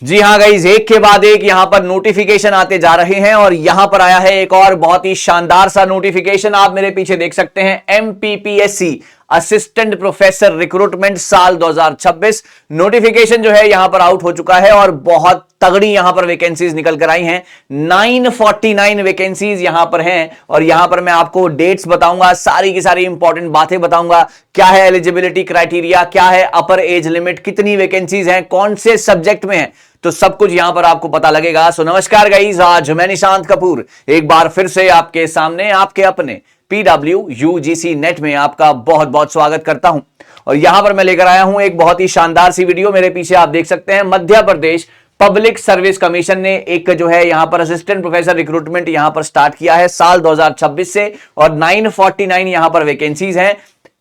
जी हाँ गाइस, एक के बाद एक यहां पर नोटिफिकेशन आते जा रहे हैं और यहां पर आया है एक और बहुत ही शानदार सा नोटिफिकेशन। आप मेरे पीछे देख सकते हैं, एमपीपीएससी असिस्टेंट प्रोफेसर रिक्रूटमेंट साल 2026 नोटिफिकेशन जो है यहां पर आउट हो चुका है और बहुत तगड़ी यहां पर वैकेंसीज निकल कर आई हैं। 949 वैकेंसीज यहां पर हैं और यहां पर मैं आपको डेट्स बताऊंगा, सारी की सारी इंपॉर्टेंट बातें बताऊंगा। क्या है एलिजिबिलिटी क्राइटेरिया, क्या है अपर एज लिमिट, कितनी वैकेंसीज हैं, कौन से सब्जेक्ट में है, तो सब कुछ यहां पर आपको पता लगेगा। सो नमस्कार गाइस, आज मैं निशांत कपूर एक बार फिर से आपके सामने आपके अपने पीडब्ल्यू यूजीसी नेट में आपका बहुत बहुत स्वागत करता हूं। और यहां पर मैं लेकर आया हूं एक बहुत ही शानदार सी वीडियो। मेरे पीछे आप देख सकते हैं, Madhya Pradesh public service commission ने एक जो है यहां पर असिस्टेंट प्रोफेसर रिक्रूटमेंट यहां पर स्टार्ट किया है साल 2026 से और 949 यहां पर वैकेंसीज हैं।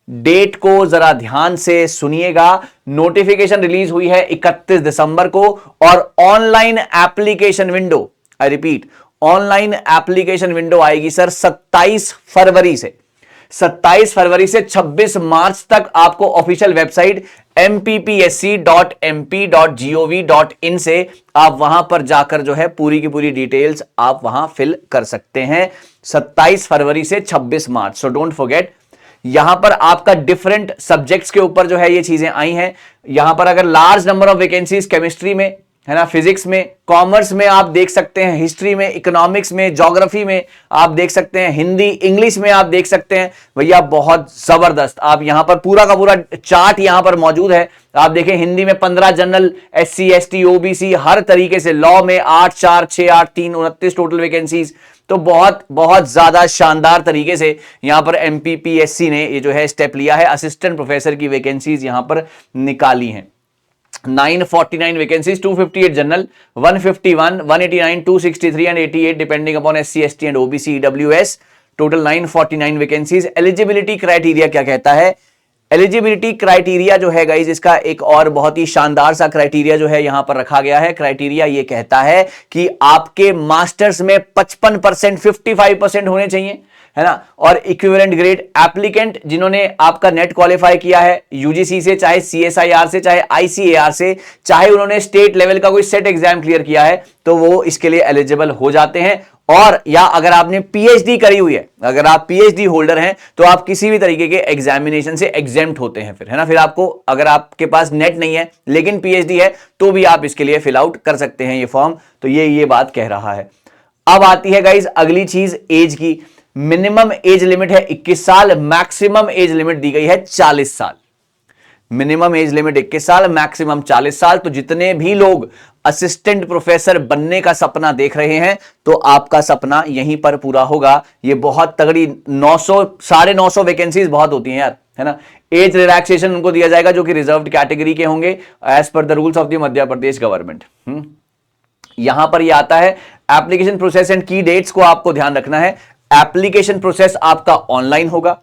डेट को जरा ध्यान से सुनिएगा। नोटिफिकेशन रिलीज हुई है 31 दिसंबर को और online application window, I repeat, online application window आएगी सर 27 फरवरी से। 27 फरवरी से 26 मार्च तक आपको ऑफिशियल वेबसाइट mppsc.mp.gov.in से आप वहां पर जाकर जो है पूरी की पूरी डिटेल्स आप वहां फिल कर सकते हैं। 27 फरवरी से 26 मार्च, सो डोंट फॉरगेट। यहां पर आपका डिफरेंट सब्जेक्ट्स के ऊपर जो है ये चीजें आई हैं। यहां पर अगर large number of vacancies chemistry में है ना, फिजिक्स में, कॉमर्स में आप देख सकते हैं, हिस्ट्री में, इकोनॉमिक्स में, ज्योग्राफी में आप देख सकते हैं, हिंदी इंग्लिश में आप देख सकते हैं। भैया बहुत जबरदस्त, आप यहां पर पूरा का पूरा चार्ट यहां पर मौजूद है। आप देखें, हिंदी में 15 जनरल, एससी एसटी ओबीसी, हर तरीके से। लॉ में 8 4 6 8 3 29 टोटल वैकेंसीज। तो बहुत बहुत ज्यादा शानदार तरीके से यहां पर एमपीपीएससी ने ये जो है स्टेप लिया है, असिस्टेंट प्रोफेसर की वैकेंसीज यहां पर निकाली हैं। 949 vacancies, 258 general, 151, 189, 263 and 88 depending upon SC ST and OBC EWS. Total 949 vacancies. Eligibility criteria क्या कहता है? एलिजिबिलिटी क्राइटेरिया जो है गाइज, इसका एक और बहुत ही शानदार सा क्राइटेरिया जो है यहां पर रखा गया है। क्राइटेरिया ये कहता है कि आपके मास्टर्स में 55%, 55% होने चाहिए, है ना। और इक्विवेलेंट ग्रेड एप्लीकेंट जिन्होंने आपका नेट क्वालिफाई किया है यूजीसी से, चाहे सीएसआईआर से, चाहे आईसीएआर से, चाहे उन्होंने स्टेट लेवल का कोई सेट एग्जाम क्लियर किया है, तो वो इसके लिए एलिजिबल हो जाते हैं। और या अगर आपने पीएचडी करी हुई है, अगर आप पीएचडी होल्डर हैं, तो आप किसी भी तरीके के एग्जामिनेशन से एग्जेम्प्ट होते हैं फिर, है ना। फिर आपको, अगर आपके पास नेट नहीं है लेकिन पीएचडी है, तो भी आप इसके लिए फिल आउट कर सकते हैं ये फॉर्म। तो ये बात कह रहा है। अब आती है गाइज अगली चीज, एज की। मिनिमम एज लिमिट है 21 साल, मैक्सिमम एज लिमिट दी गई है 40 साल। मिनिमम एज लिमिट 21 साल, मैक्सिमम 40 साल। तो जितने भी लोग असिस्टेंट प्रोफेसर बनने का सपना देख रहे हैं, तो आपका सपना यहीं पर पूरा होगा। ये बहुत तगड़ी 900, 950 वैकेंसीज बहुत होती हैं यार, है ना। एज रिलैक्सेशन उनको दिया जाएगा जो कि रिजर्व्ड कैटेगरी के होंगे एज पर the rules of the Madhya Pradesh government. यहां पर ये आता है एप्लीकेशन प्रोसेस एंड की डेट्स को आपको ध्यान रखना है। एप्लीकेशन प्रोसेस आपका ऑनलाइन होगा।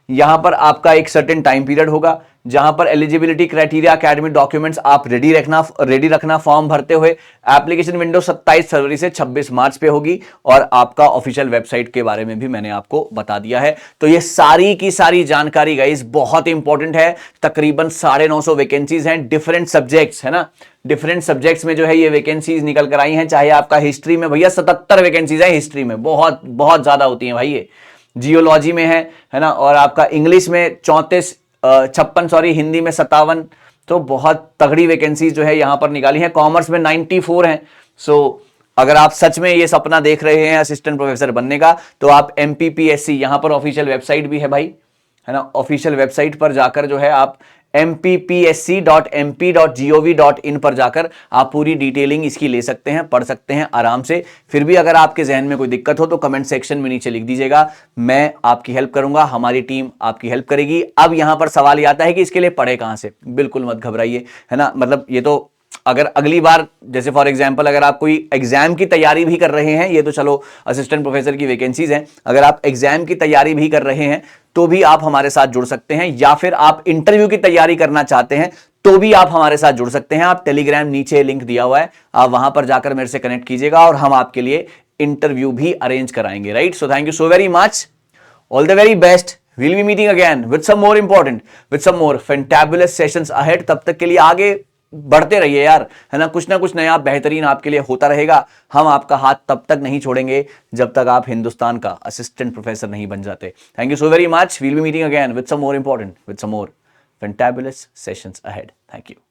यहां पर आपका एक सर्टेन टाइम पीरियड होगा जहां पर एलिजिबिलिटी क्राइटेरिया, एकेडमिक डॉक्यूमेंट्स आप रेडी रखना फॉर्म भरते हुए। एप्लीकेशन विंडो 27 फरवरी से 26 मार्च पे होगी और आपका ऑफिशियल वेबसाइट के बारे में भी मैंने आपको बता दिया है। तो ये सारी की सारी जानकारी गाइस बहुत इंपॉर्टेंट है। तकरीबन 950 वैकेंसीज हैं, डिफरेंट सब्जेक्ट्स, है ना। डिफरेंट सब्जेक्ट्स में जो है ये वैकेंसीज निकल कर आई हैं। चाहे आपका हिस्ट्री में, भैया 77 वैकेंसीज है हिस्ट्री में, बहुत बहुत ज्यादा होती हैं भाई ये। जियोलॉजी में है ना। और आपका इंग्लिश में 56, सॉरी, हिंदी में 57। तो बहुत तगड़ी वैकेंसीज जो है यहां पर निकाली है। कॉमर्स में 94 हैं। सो अगर आप सच में ये सपना देख रहे हैं असिस्टेंट प्रोफेसर बनने का, तो आप एमपीपीएससी, यहां पर ऑफिशियल वेबसाइट भी है भाई, है ना। ऑफिशियल वेबसाइट पर जाकर जो है आप mppsc.mp.gov.in पर जाकर आप पूरी डिटेलिंग इसकी ले सकते हैं, पढ़ सकते हैं आराम से। फिर भी अगर आपके जहन में कोई दिक्कत हो तो कमेंट सेक्शन में नीचे लिख दीजिएगा, मैं आपकी हेल्प करूंगा, हमारी टीम आपकी हेल्प करेगी। अब यहां पर सवाल ये आता है कि इसके लिए पढ़े कहां से। बिल्कुल मत घबराइए, है ना। मतलब ये तो अगर अगली बार, जैसे फॉर एग्जांपल अगर आप कोई एग्जाम की तैयारी भी कर रहे हैं, ये तो चलो असिस्टेंट प्रोफेसर की वैकेंसीज हैं, अगर आप एग्जाम की तैयारी भी कर रहे हैं तो भी आप हमारे साथ जुड़ सकते हैं। या फिर आप इंटरव्यू की तैयारी करना चाहते हैं तो भी आप हमारे साथ जुड़ सकते हैं। आप टेलीग्राम, नीचे लिंक दिया हुआ है, आप वहां पर जाकर मेरे से कनेक्ट कीजिएगा और हम आपके लिए इंटरव्यू भी अरेंज कराएंगे, right. So thank you so very much, all the very best. We'll be meeting again with some more important, with some more fantabulous sessions ahead. तब तक के लिए आगे बढ़ते रहिए यार, है ना कुछ नया बेहतरीन आपके लिए होता रहेगा। हम आपका हाथ तब तक नहीं छोड़ेंगे जब तक आप हिंदुस्तान का असिस्टेंट प्रोफेसर नहीं बन जाते। Thank you so very much. We'll be meeting again with some more important, with some more fantabulous sessions ahead. Thank you.